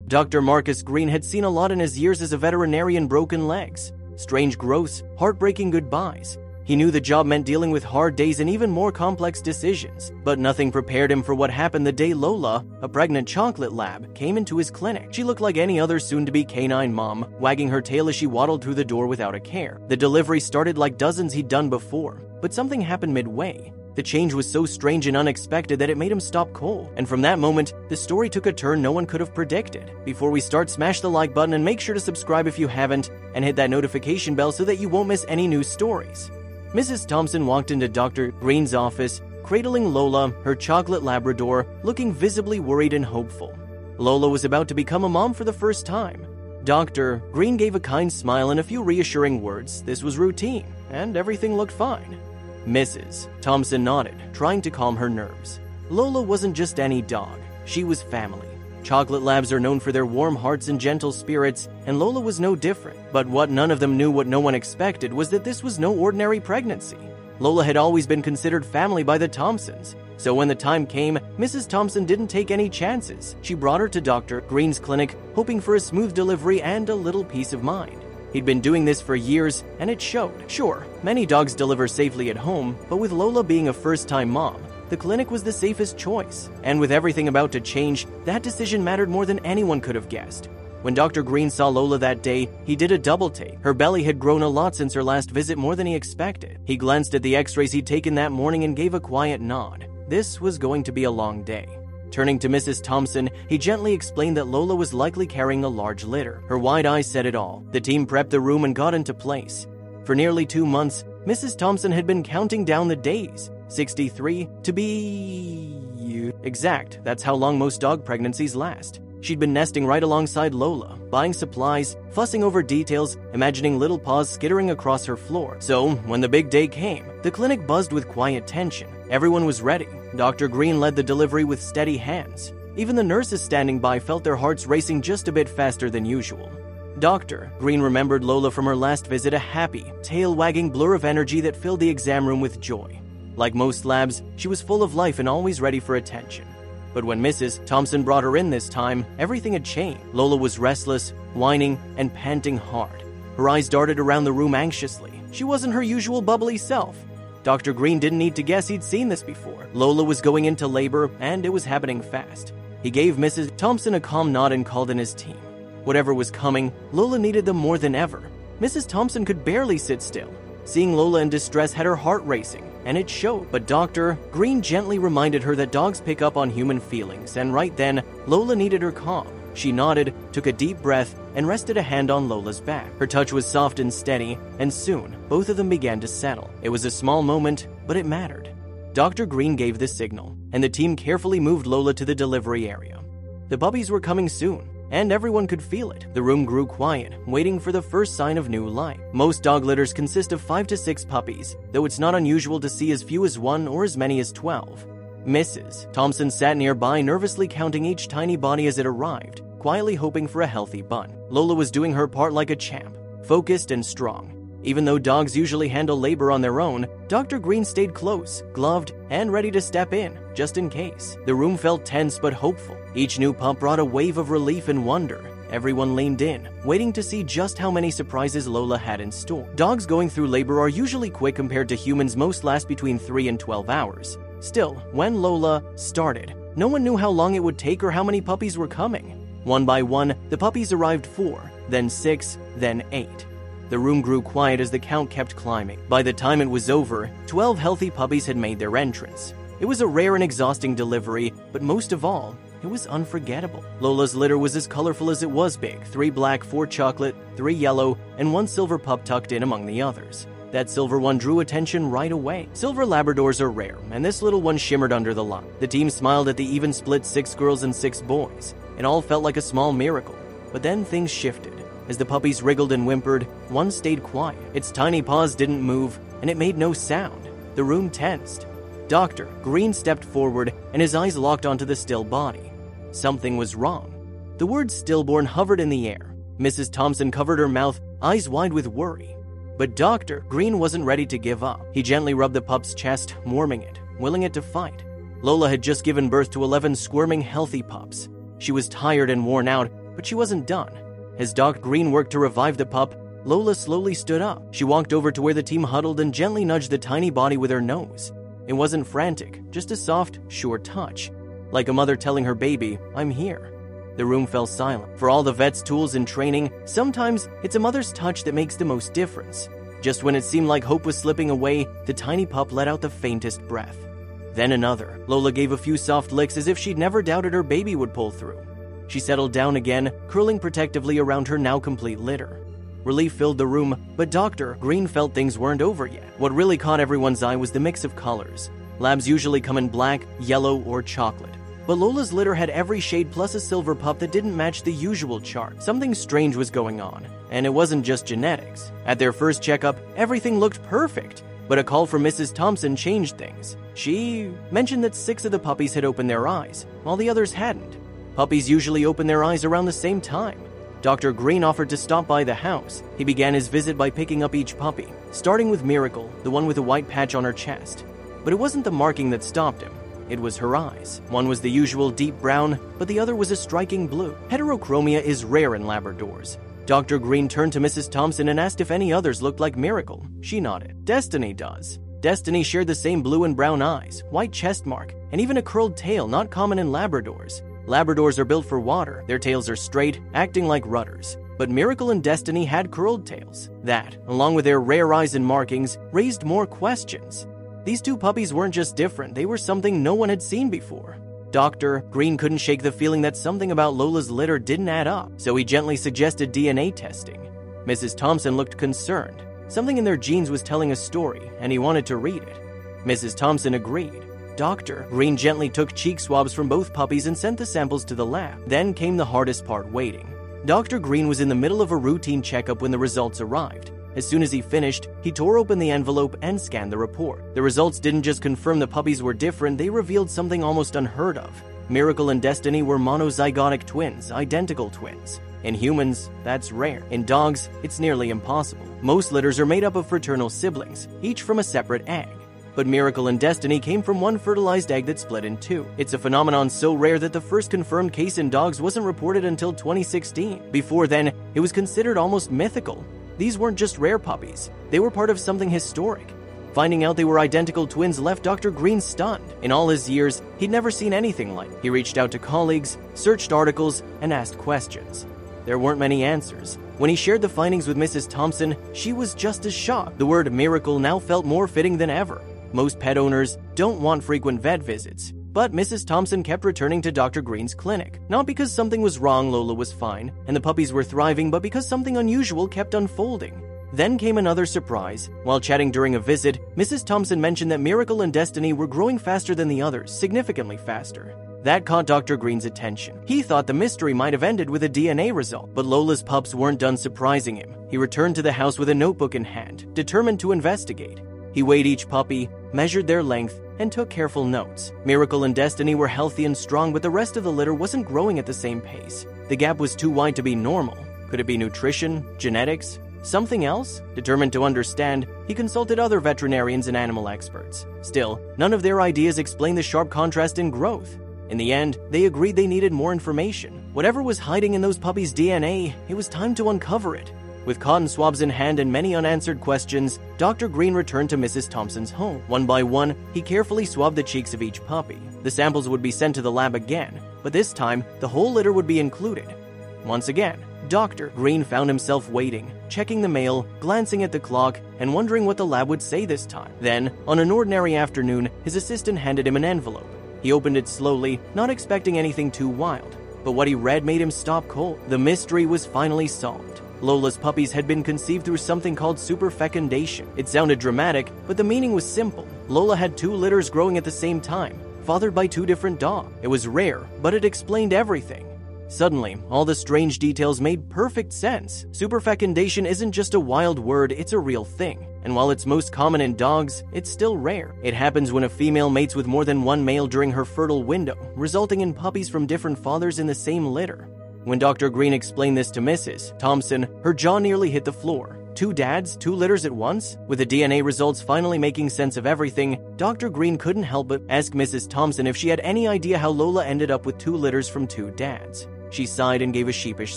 Dr. Marcus Greene had seen a lot in his years as a veterinarian: broken legs, strange growths, heartbreaking goodbyes. He knew the job meant dealing with hard days and even more complex decisions, but nothing prepared him for what happened the day Lola, a pregnant chocolate lab, came into his clinic. She looked like any other soon-to-be canine mom, wagging her tail as she waddled through the door without a care. The delivery started like dozens he'd done before, but something happened midway. The change was so strange and unexpected that it made him stop cold. And from that moment, the story took a turn no one could have predicted. Before we start, smash the like button and make sure to subscribe if you haven't, and hit that notification bell so that you won't miss any new stories. Mrs. Thompson walked into Dr. Greene's office, cradling Lola, her chocolate Labrador, looking visibly worried and hopeful. Lola was about to become a mom for the first time. Dr. Greene gave a kind smile and a few reassuring words. This was routine, and everything looked fine. Mrs. Thompson nodded, trying to calm her nerves. Lola wasn't just any dog. She was family. Chocolate labs are known for their warm hearts and gentle spirits, and Lola was no different. But what none of them knew, what no one expected, was that this was no ordinary pregnancy. Lola had always been considered family by the Thompsons. So when the time came, Mrs. Thompson didn't take any chances. She brought her to Dr. Greene's clinic, hoping for a smooth delivery and a little peace of mind. He'd been doing this for years, and it showed. Sure, many dogs deliver safely at home, but with Lola being a first-time mom, the clinic was the safest choice. And with everything about to change, that decision mattered more than anyone could have guessed. When Dr. Greene saw Lola that day, he did a double take. Her belly had grown a lot since her last visit, more than he expected. He glanced at the x-rays he'd taken that morning and gave a quiet nod. This was going to be a long day. Turning to Mrs. Thompson, he gently explained that Lola was likely carrying a large litter. Her wide eyes said it all. The team prepped the room and got into place. For nearly 2 months, Mrs. Thompson had been counting down the days. 63 to be exact. That's how long most dog pregnancies last. She'd been nesting right alongside Lola, buying supplies, fussing over details, imagining little paws skittering across her floor. So, when the big day came, the clinic buzzed with quiet tension. Everyone was ready. Dr. Greene led the delivery with steady hands. Even the nurses standing by felt their hearts racing just a bit faster than usual. Dr. Greene remembered Lola from her last visit, a happy, tail-wagging blur of energy that filled the exam room with joy. Like most labs, she was full of life and always ready for attention. But when Mrs. Thompson brought her in this time, everything had changed. Lola was restless, whining, and panting hard. Her eyes darted around the room anxiously. She wasn't her usual bubbly self. Dr. Greene didn't need to guess, he'd seen this before. Lola was going into labor, and it was happening fast. He gave Mrs. Thompson a calm nod and called in his team. Whatever was coming, Lola needed them more than ever. Mrs. Thompson could barely sit still. Seeing Lola in distress had her heart racing, and it showed. But Dr. Greene gently reminded her that dogs pick up on human feelings, and right then, Lola needed her calm. She nodded, took a deep breath, and rested a hand on Lola's back. Her touch was soft and steady, and soon, both of them began to settle. It was a small moment, but it mattered. Dr. Greene gave the signal, and the team carefully moved Lola to the delivery area. The puppies were coming soon, and everyone could feel it. The room grew quiet, waiting for the first sign of new life. Most dog litters consist of 5 to 6 puppies, though it's not unusual to see as few as 1 or as many as 12. Mrs. Thompson sat nearby, nervously counting each tiny body as it arrived, quietly hoping for a healthy bun. Lola was doing her part like a champ, focused and strong. Even though dogs usually handle labor on their own, Dr. Greene stayed close, gloved, and ready to step in, just in case. The room felt tense but hopeful. Each new pup brought a wave of relief and wonder. Everyone leaned in, waiting to see just how many surprises Lola had in store. Dogs going through labor are usually quick compared to humans. Most last between 3 and 12 hours. Still, when Lola started, no one knew how long it would take or how many puppies were coming. One by one, the puppies arrived 4, then 6, then 8. The room grew quiet as the count kept climbing. By the time it was over, 12 healthy puppies had made their entrance. It was a rare and exhausting delivery, but most of all, it was unforgettable. Lola's litter was as colorful as it was big: 3 black, 4 chocolate, 3 yellow, and 1 silver pup tucked in among the others. That silver one drew attention right away. Silver Labradors are rare, and this little one shimmered under the light. The team smiled at the even split 6 girls and 6 boys. It all felt like a small miracle. But then things shifted. As the puppies wriggled and whimpered, one stayed quiet. Its tiny paws didn't move, and it made no sound. The room tensed. Dr. Greene stepped forward, and his eyes locked onto the still body. Something was wrong. The word stillborn hovered in the air. Mrs. Thompson covered her mouth, eyes wide with worry. But Dr. Greene wasn't ready to give up. He gently rubbed the pup's chest, warming it, willing it to fight. Lola had just given birth to 11 squirming, healthy pups. She was tired and worn out, but she wasn't done. As Dr. Greene worked to revive the pup, Lola slowly stood up. She walked over to where the team huddled and gently nudged the tiny body with her nose. It wasn't frantic, just a soft, sure touch. Like a mother telling her baby, "I'm here." The room fell silent. For all the vet's tools and training, sometimes it's a mother's touch that makes the most difference. Just when it seemed like hope was slipping away, the tiny pup let out the faintest breath. Then another. Lola gave a few soft licks as if she'd never doubted her baby would pull through. She settled down again, curling protectively around her now complete litter. Relief filled the room, but Dr. Greene felt things weren't over yet. What really caught everyone's eye was the mix of colors. Labs usually come in black, yellow, or chocolate. But Lola's litter had every shade plus a silver pup that didn't match the usual chart. Something strange was going on, and it wasn't just genetics. At their first checkup, everything looked perfect, but a call from Mrs. Thompson changed things. She mentioned that 6 of the puppies had opened their eyes, while the others hadn't. Puppies usually open their eyes around the same time. Dr. Greene offered to stop by the house. He began his visit by picking up each puppy, starting with Miracle, the one with a white patch on her chest. But it wasn't the marking that stopped him. It was her eyes. One was the usual deep brown, but the other was a striking blue. Heterochromia is rare in Labradors. Dr. Greene turned to Mrs. Thompson and asked if any others looked like Miracle. She nodded. Destiny does. Destiny shared the same blue and brown eyes, white chest mark, and even a curled tail not common in Labradors. Labradors are built for water. Their tails are straight, acting like rudders. But Miracle and Destiny had curled tails. That, along with their rare eyes and markings, raised more questions. These 2 puppies weren't just different, they were something no one had seen before. Dr. Greene couldn't shake the feeling that something about Lola's litter didn't add up, so he gently suggested DNA testing. Mrs. Thompson looked concerned. Something in their genes was telling a story, and he wanted to read it. Mrs. Thompson agreed. Dr. Greene gently took cheek swabs from both puppies and sent the samples to the lab. Then came the hardest part, waiting. Dr. Greene was in the middle of a routine checkup when the results arrived. As soon as he finished, he tore open the envelope and scanned the report. The results didn't just confirm the puppies were different, they revealed something almost unheard of. Miracle and Destiny were monozygotic twins, identical twins. In humans, that's rare. In dogs, it's nearly impossible. Most litters are made up of fraternal siblings, each from a separate egg. But Miracle and Destiny came from one fertilized egg that split in 2. It's a phenomenon so rare that the first confirmed case in dogs wasn't reported until 2016. Before then, it was considered almost mythical. These weren't just rare puppies. They were part of something historic. Finding out they were identical twins left Dr. Greene stunned. In all his years, he'd never seen anything like it. He reached out to colleagues, searched articles, and asked questions. There weren't many answers. When he shared the findings with Mrs. Thompson, she was just as shocked. The word miracle now felt more fitting than ever. Most pet owners don't want frequent vet visits, but Mrs. Thompson kept returning to Dr. Greene's clinic. Not because something was wrong, Lola was fine, and the puppies were thriving, but because something unusual kept unfolding. Then came another surprise. While chatting during a visit, Mrs. Thompson mentioned that Miracle and Destiny were growing faster than the others, significantly faster. That caught Dr. Greene's attention. He thought the mystery might have ended with a DNA result, but Lola's pups weren't done surprising him. He returned to the house with a notebook in hand, determined to investigate. He weighed each puppy, measured their length, and took careful notes. Miracle and Destiny were healthy and strong, but the rest of the litter wasn't growing at the same pace. The gap was too wide to be normal. Could it be nutrition, genetics, something else? Determined to understand, he consulted other veterinarians and animal experts. Still, none of their ideas explained the sharp contrast in growth. In the end, they agreed they needed more information. Whatever was hiding in those puppies' DNA, it was time to uncover it. With cotton swabs in hand and many unanswered questions, Dr. Greene returned to Mrs. Thompson's home. One by one, he carefully swabbed the cheeks of each puppy. The samples would be sent to the lab again, but this time, the whole litter would be included. Once again, Dr. Greene found himself waiting, checking the mail, glancing at the clock, and wondering what the lab would say this time. Then, on an ordinary afternoon, his assistant handed him an envelope. He opened it slowly, not expecting anything too wild. But what he read made him stop cold. The mystery was finally solved. Lola's puppies had been conceived through something called superfecundation. It sounded dramatic, but the meaning was simple. Lola had 2 litters growing at the same time, fathered by 2 different dogs. It was rare, but it explained everything. Suddenly, all the strange details made perfect sense. Superfecundation isn't just a wild word, it's a real thing. And while it's most common in dogs, it's still rare. It happens when a female mates with more than one male during her fertile window, resulting in puppies from different fathers in the same litter. When Dr. Greene explained this to Mrs. Thompson, her jaw nearly hit the floor. 2 dads, 2 litters at once? With the DNA results finally making sense of everything, Dr. Greene couldn't help but ask Mrs. Thompson if she had any idea how Lola ended up with 2 litters from 2 dads. She sighed and gave a sheepish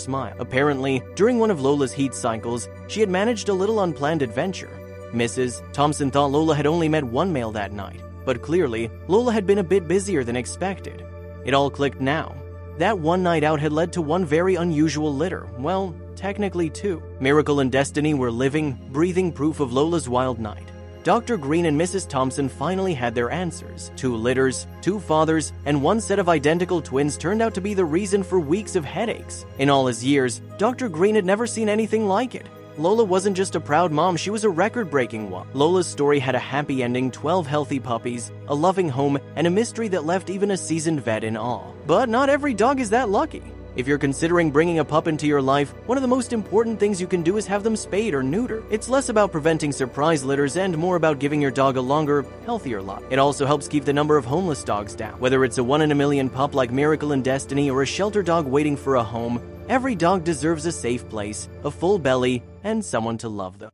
smile. Apparently, during one of Lola's heat cycles, she had managed a little unplanned adventure. Mrs. Thompson thought Lola had only met one male that night, but clearly, Lola had been a bit busier than expected. It all clicked now. That one night out had led to one very unusual litter. Well, technically two. Miracle and Destiny were living, breathing proof of Lola's wild night. Dr. Greene and Mrs. Thompson finally had their answers. 2 litters, 2 fathers, and 1 set of identical twins turned out to be the reason for weeks of headaches. In all his years, Dr. Greene had never seen anything like it. Lola wasn't just a proud mom, she was a record-breaking one. Lola's story had a happy ending, 12 healthy puppies, a loving home, and a mystery that left even a seasoned vet in awe. But not every dog is that lucky. If you're considering bringing a pup into your life, one of the most important things you can do is have them spayed or neutered. It's less about preventing surprise litters and more about giving your dog a longer, healthier life. It also helps keep the number of homeless dogs down. Whether it's a 1 in a million pup like Miracle and Destiny or a shelter dog waiting for a home, every dog deserves a safe place, a full belly, and someone to love them.